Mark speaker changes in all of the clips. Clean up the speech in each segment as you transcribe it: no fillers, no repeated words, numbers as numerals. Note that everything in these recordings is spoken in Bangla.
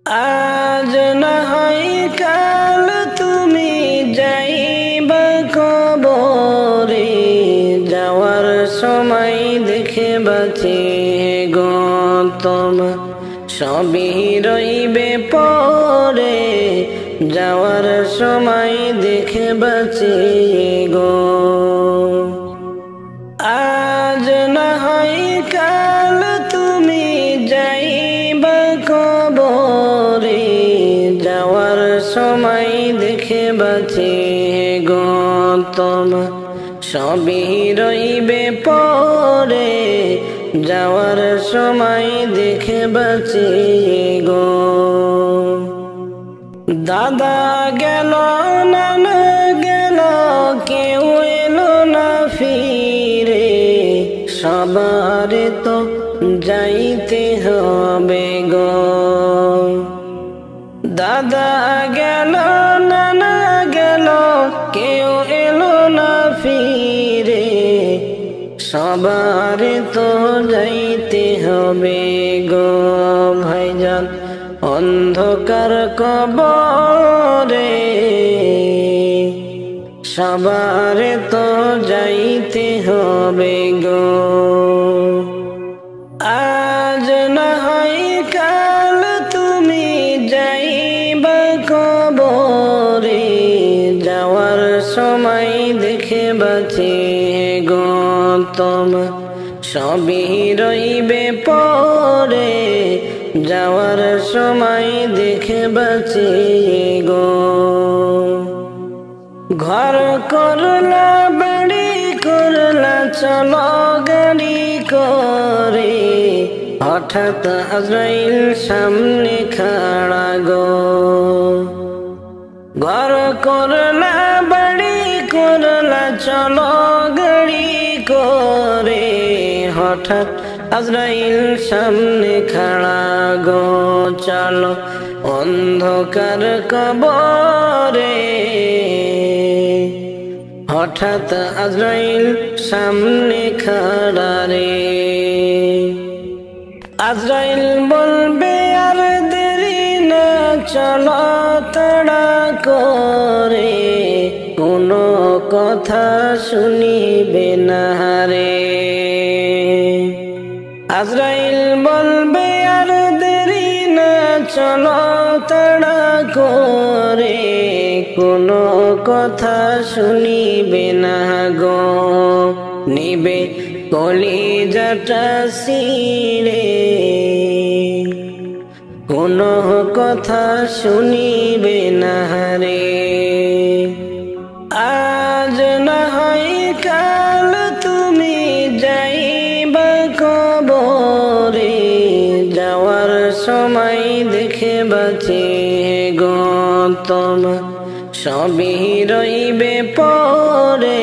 Speaker 1: আজ না হয় কাল তুমি যাইবা কবরে, যাওয়ার সময় দেখে বাঁচে গো তোমার সবই রইবে পরে, যাওয়ার সময় দেখে বাঁচে গো। আজ না হয় কাল তুমি যাইবা কবরে, যাওয়ার সময় দেখে বাঁচে গো তোমার সবই রইবে পরে, যাওয়ার সময় দেখে বাঁচে গো। দাদা গেল নানা গেল কেউ এলো না ফিরে, সবার তো যাইতে হবে গো। দাদা গেল নানা গেল কেউ এলো না ফিরে, সবার তো যাইতে হবে গো ভাইজান অন্ধকার কবরে, সবার তো যাইতে হবে গো। আজ না হয় কাল তুমি যাইবা কবরে, যাওয়ার সময় দেখে বাঁচে গো তোমার সবই রইবে পরে, যাওয়ার সময় দেখে বাঁচে গো। ঘর করলা বাড়ি করলা চলো গাড়ি করে, হঠাৎ আজরাইল সামনে খাড়া গো। ঘর করলা বাড়ি করলা চলো গাড়ি করে, হঠাৎ আজরাইল সামনে খাড়া গো। চলো অন্ধকার কবরে, হঠাৎ আজরাইল সামনে খাড়া রে। আজরাইল বলবে আর দেরি না চলো তাড়া করে, কোনো কথা শুনিবে না রে। আজরাইল বলবে আর দেরি না চলো তাড়া করে, কোনো কথা শুনিবে না গো। নিবে কলিজাটা ছিঁড়ে, কোনো কথা শুনিবে না রে। আজ না হয় কাল তুমি যাইবা কবরে, যাওয়ার সময় দেখে বাঁচে গো তোমার সবই রইবে পরে,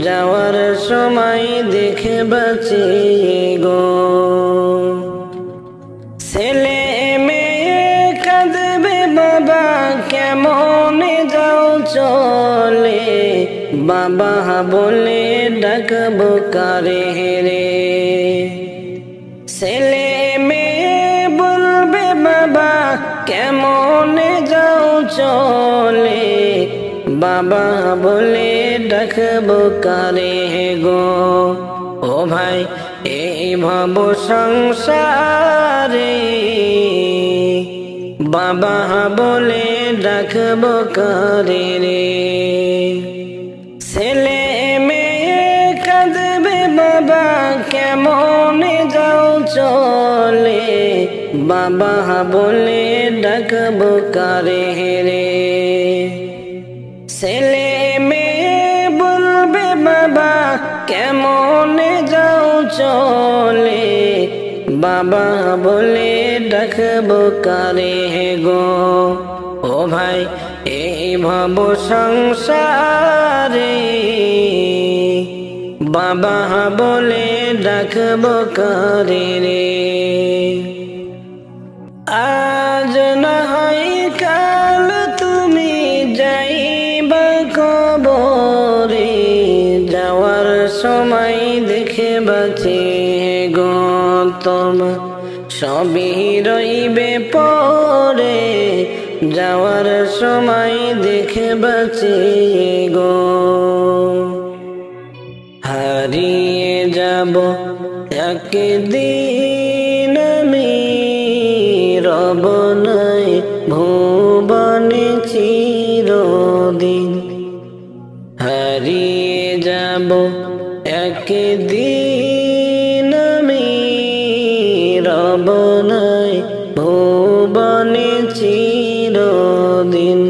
Speaker 1: যাওয়ার সময় দেখে বাঁচে গো। ছেলে মেয়ে কাঁদবে বাবা কেমনে যাও চলে, বাবা বলে ডাকবো কারে রে। ছেলে মেয়ে বলবে বাবা কেমনে যাও চলে, বাবা বলে ডাকবো কারে গো। ও ভাই এই ভব সংসারে, বাবা বলে ডাকবো কারে রে। ছেলে মেয়ে কাঁদবে বাবা কেমনে যাও চলে, বাবা বলে ডাকবো কারে রে। ছেলে মেয়ে বলবে বাবা কেমনে যাও চলে, বাবা বলে ডাকবো কারে গো। ও ভাই এই ভব সংসারে, বাবা বলে ডাকবো কারে রে। আজ না হয় কাল তুমি যাইবা কবরে, যাওয়ার সময় দেখে বাঁচে গো তোমার সবই রইবে পরে, যাওয়ার সময় দেখে বাঁচি গো। হারিয়ে যাব একদিন আমি, রব নাই ভুবনে চিরদিন। হারিয়ে যাব একদিন আমি, রব নাই ভুবনে চিরদিন।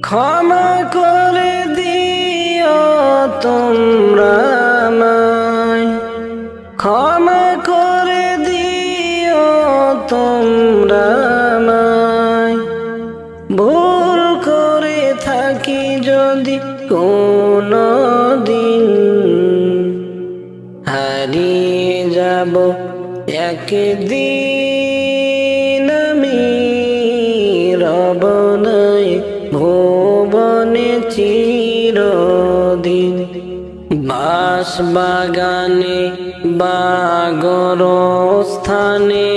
Speaker 1: ক্ষমা করে দিও তোমরা আমায়, ক্ষমা করে দিও তোমরা আমায়। ভুল করে থাকি যদি কোনো দিন, হারিয়ে যাব একদিন আমি, রব নাই ভুবনে চিরদিন। বাঁশ বাগানে বা গোরস্থানে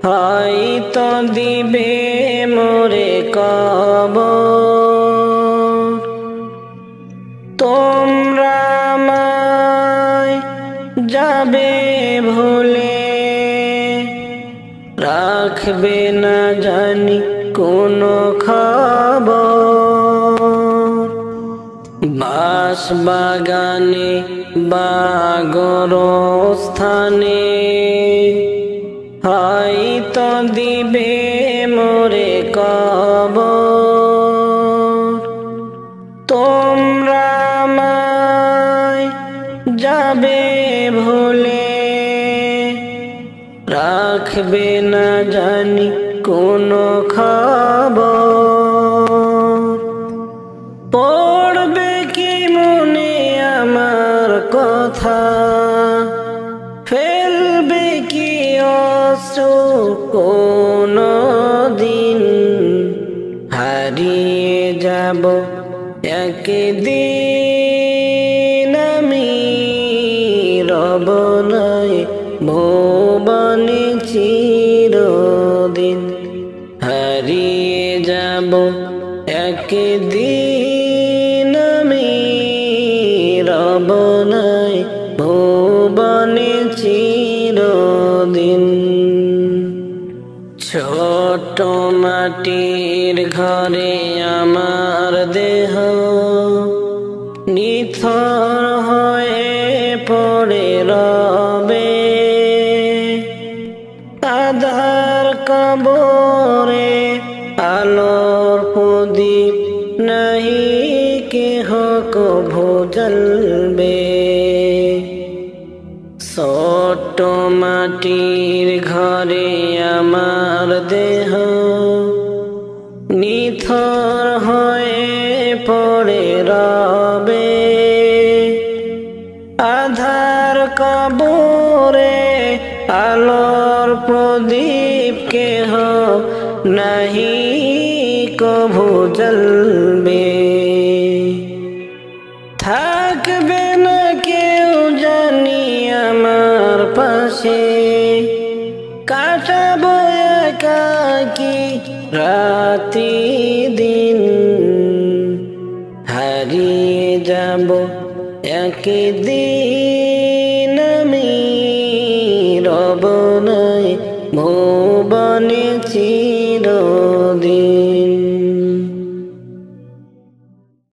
Speaker 1: হয়তো দিবে মোরে কবর। তোমরা আমায় যাবে ভুলে, রাখবে না জানি কোনো খবর। বাঁশ বাগানে বা গোরস্থানে হয়তো দিবে মোরে কবর। তোমরা আমায় যাবে ভুলে, রাখবে না জানি কোনো খবর। পড়বে কি মনে আমার কথা, ফেলবে কি অশ্রু কোনো দিন। হারিয়ে যাব একদিন আমি, রব নাই ভুবনে চিরদিন। হারিয়ে যাব একদিন আমি, রব নাই ভুবনে চিরদিন। ছোট মাটির ঘরে আমার দেহ নিথর হয়ে পড়ে রবে, আধার কবরে আলোর প্রদীপ নাহি কেহ কভু জ্বলবে। ছোট মাটির ঘরে আমার দেহ নিথর হয়ে পড়ে রবে, আধার কবরে আলোর প্রদীপ কেহ নাহি কভু জ্বলবে। থাকবে না কেউ জানি আমার পাশে, কাটাবো একাকী রাতি দিন। হারিয়ে যাব একদিন আমি, রব নাই ভুবনে চিরদিন।